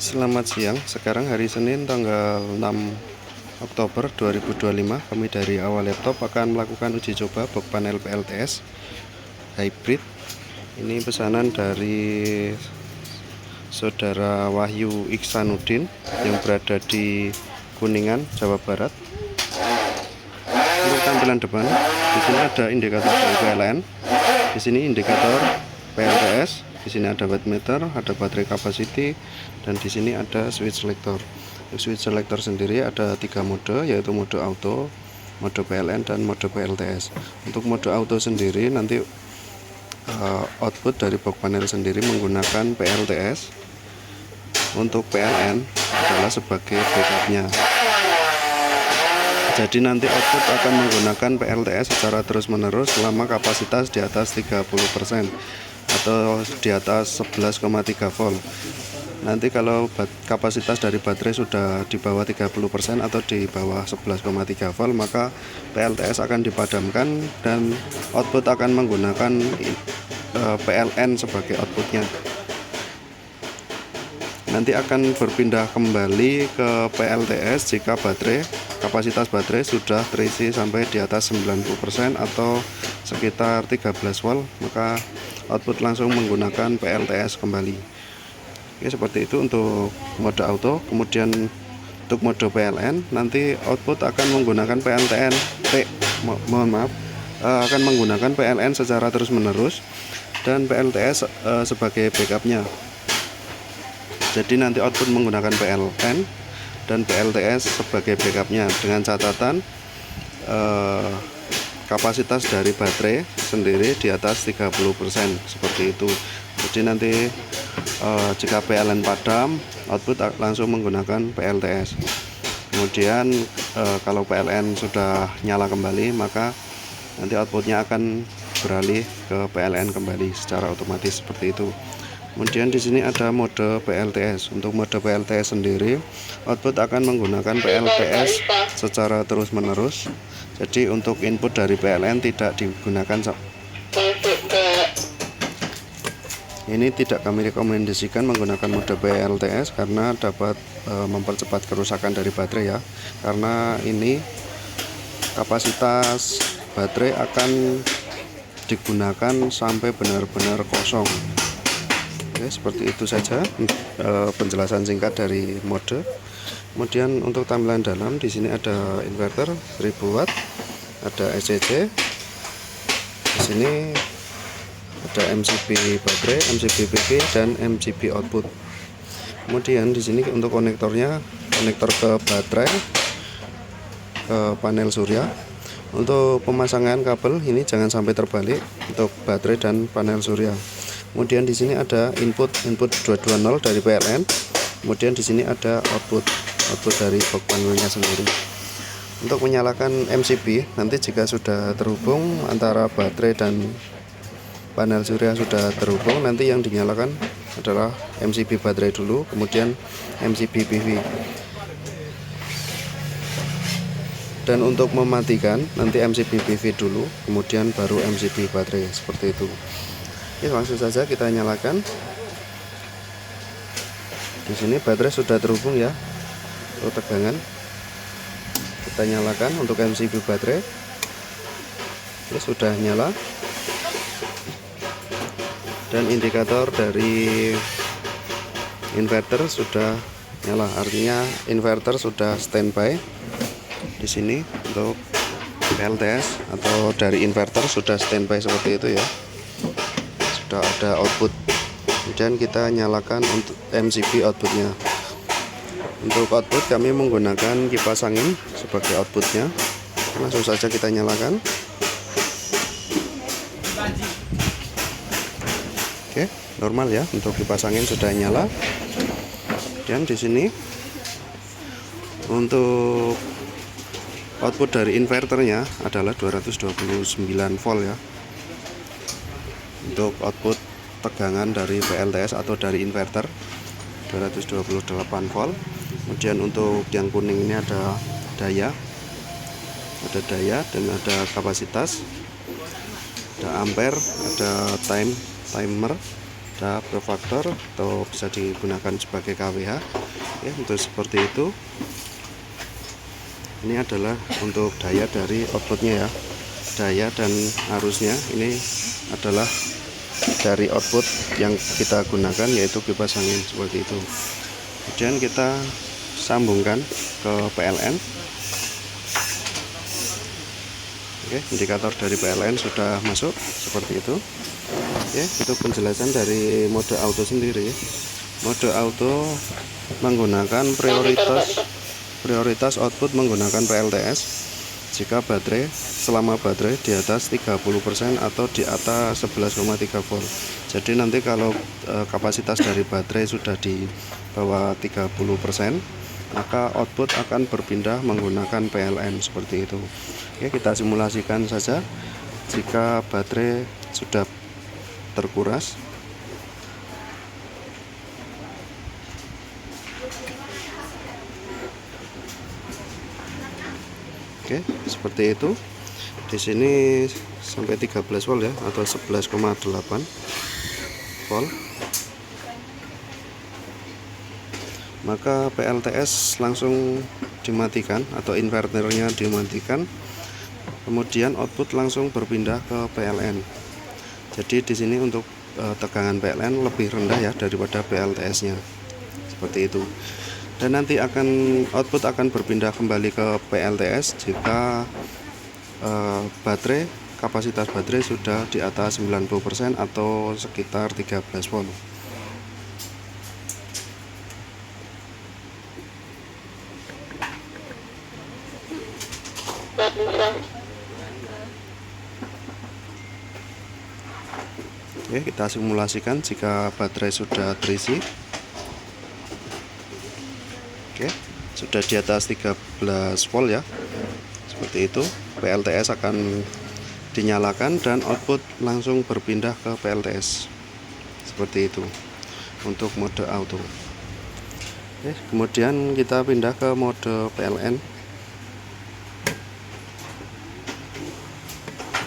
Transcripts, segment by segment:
Selamat siang, sekarang hari Senin tanggal 6 Oktober 2025. Kami dari Awal Laptop akan melakukan uji coba box panel PLTS hybrid. Ini pesanan dari Saudara Wahyu Iksanuddin yang berada di Kuningan, Jawa Barat. Untuk tampilan depan, di sini ada indikator dari PLN, di sini indikator PLTS, di sini ada wattmeter, ada baterai capacity, dan di sini ada switch selector. Switch selector sendiri ada 3 mode, yaitu mode auto, mode PLN, dan mode PLTS. Untuk mode auto sendiri nanti output dari box panel sendiri menggunakan PLTS. Untuk PLN adalah sebagai backupnya. Jadi nanti output akan menggunakan PLTS secara terus-menerus selama kapasitas di atas 30% atau di atas 11,3 volt. Nanti kalau kapasitas dari baterai sudah di bawah 30% atau di bawah 11,3 volt, maka PLTS akan dipadamkan dan output akan menggunakan PLN sebagai outputnya. Nanti akan berpindah kembali ke PLTS jika kapasitas baterai sudah terisi sampai di atas 90% atau sekitar 13 volt, maka output langsung menggunakan PLTS kembali. Oke, seperti itu untuk mode auto. Kemudian untuk mode PLN nanti output akan menggunakan akan menggunakan PLN secara terus-menerus dan PLTS sebagai backupnya. Jadi nanti output menggunakan PLN dan PLTS sebagai backupnya, dengan catatan kapasitas dari baterai sendiri di atas 30%, seperti itu. Jadi nanti jika PLN padam, output langsung menggunakan PLTS. Kemudian kalau PLN sudah nyala kembali, maka nanti outputnya akan beralih ke PLN kembali secara otomatis, seperti itu. Kemudian di sini ada mode PLTS. Untuk mode PLTS sendiri, output akan menggunakan PLTS secara terus-menerus. Jadi untuk input dari PLN tidak digunakan. Ini tidak kami rekomendasikan menggunakan mode PLTS karena dapat mempercepat kerusakan dari baterai ya. Karena ini kapasitas baterai akan digunakan sampai benar-benar kosong. Oke, seperti itu saja penjelasan singkat dari mode. Kemudian untuk tampilan dalam, di sini ada inverter 1000 watt, ada SCC, di sini ada MCB baterai, MCB PV, dan MCB output. Kemudian di sini untuk konektornya, konektor ke baterai, ke panel surya. Untuk pemasangan kabel ini jangan sampai terbalik untuk baterai dan panel surya. Kemudian di sini ada input 220 dari PLN. Kemudian di sini ada output dari box panelnya sendiri. Untuk menyalakan MCB, nanti jika sudah terhubung antara baterai dan panel surya sudah terhubung, nanti yang dinyalakan adalah MCB baterai dulu, kemudian MCB PV. Dan untuk mematikan nanti MCB PV dulu, kemudian baru MCB baterai, seperti itu. Oke, langsung saja kita nyalakan. Di sini baterai sudah terhubung ya, untuk tegangan. Kita nyalakan untuk MCB baterai. Ini sudah nyala. Dan indikator dari inverter sudah nyala, artinya inverter sudah standby. Di sini untuk PLTS atau dari inverter sudah standby seperti itu ya. Sudah ada output. Kemudian kita nyalakan untuk MCB outputnya. Untuk output kami menggunakan kipas angin sebagai outputnya. Langsung saja kita nyalakan. Oke, normal ya, untuk kipas angin sudah nyala. Dan di sini untuk output dari inverternya adalah 229 volt ya. Untuk output tegangan dari PLTS atau dari inverter 228 volt. Kemudian untuk yang kuning ini ada daya dan ada kapasitas, ada ampere, ada timer, ada profaktor atau bisa digunakan sebagai KWH ya. Untuk seperti itu, ini adalah untuk daya dari outputnya ya, daya dan arusnya ini adalah dari output yang kita gunakan, yaitu kipas angin seperti itu. Kemudian kita sambungkan ke PLN. Oke, indikator dari PLN sudah masuk seperti itu. Oke, itu penjelasan dari mode auto sendiri. Mode auto menggunakan prioritas output menggunakan PLTS jika selama baterai di atas 30% atau di atas 11,3 volt. Jadi nanti kalau kapasitas dari baterai sudah di bawah 30%, maka output akan berpindah menggunakan PLN seperti itu. Oke, kita simulasikan saja jika baterai sudah terkuras. Oke, seperti itu. Di sini sampai 13 volt ya, atau 11,8 volt. Maka PLTS langsung dimatikan atau inverternya dimatikan. Kemudian output langsung berpindah ke PLN. Jadi di sini untuk tegangan PLN lebih rendah ya daripada PLTS-nya. Seperti itu. Dan nanti output akan berpindah kembali ke PLTS jika kapasitas baterai sudah di atas 90% atau sekitar 13 volt. Oke, kita simulasikan jika baterai sudah terisi. Oke, sudah di atas 13 volt ya. Seperti itu, PLTS akan dinyalakan dan output langsung berpindah ke PLTS. Seperti itu untuk mode auto. Oke, kemudian kita pindah ke mode PLN.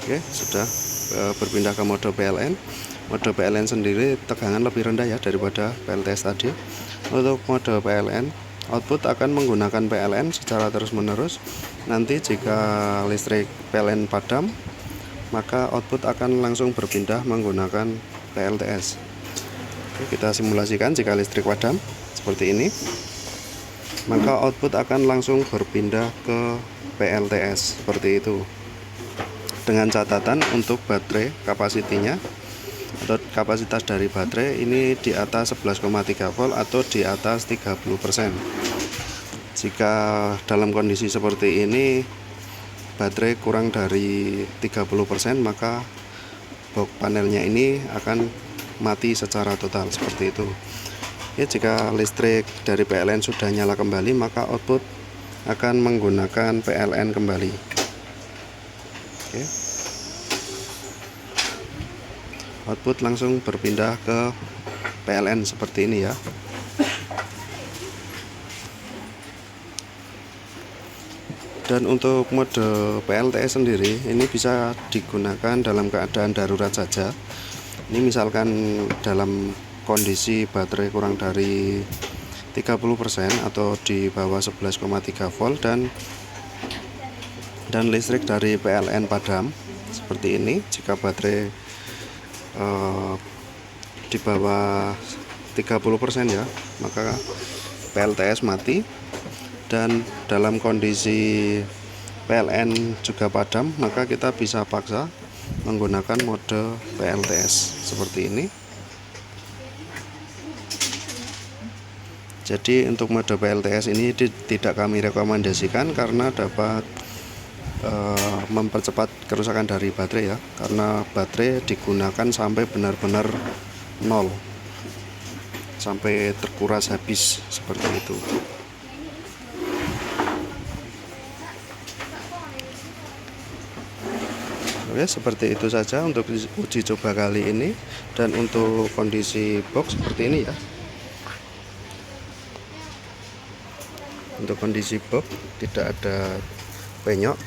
Oke, sudah berpindah ke mode PLN. Mode PLN sendiri tegangan lebih rendah ya daripada PLTS tadi. Untuk mode PLN, output akan menggunakan PLN secara terus-menerus. Nanti jika listrik PLN padam, maka output akan langsung berpindah menggunakan PLTS. Oke, kita simulasikan jika listrik padam seperti ini, maka output akan langsung berpindah ke PLTS seperti itu. Dengan catatan untuk baterai kapasitinya atau kapasitas dari baterai ini di atas 11,3 volt atau di atas 30%. Jika dalam kondisi seperti ini baterai kurang dari 30%, maka box panelnya ini akan mati secara total seperti itu. Ya, jika listrik dari PLN sudah nyala kembali, maka output akan menggunakan PLN kembali. Oke. Output langsung berpindah ke PLN seperti ini ya. Dan untuk mode PLTS sendiri ini bisa digunakan dalam keadaan darurat saja. Ini misalkan dalam kondisi baterai kurang dari 30% atau di bawah 11,3 volt dan listrik dari PLN padam seperti ini. Jika baterai di bawah 30% ya, maka PLTS mati. Dan dalam kondisi PLN juga padam, maka kita bisa paksa menggunakan mode PLTS seperti ini. Jadi untuk mode PLTS ini tidak kami rekomendasikan karena dapat mempercepat kerusakan dari baterai ya, karena baterai digunakan sampai benar-benar nol, sampai terkuras habis seperti itu. Oke, seperti itu saja untuk uji coba kali ini. Dan untuk kondisi box seperti ini ya. Untuk kondisi box tidak ada penyok.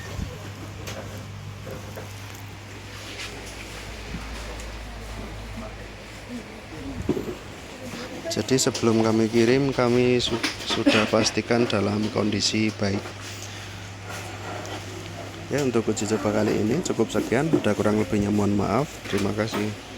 Jadi sebelum kami kirim, kami sudah pastikan dalam kondisi baik. Ya, untuk uji coba kali ini cukup sekian. Udah kurang lebihnya mohon maaf. Terima kasih.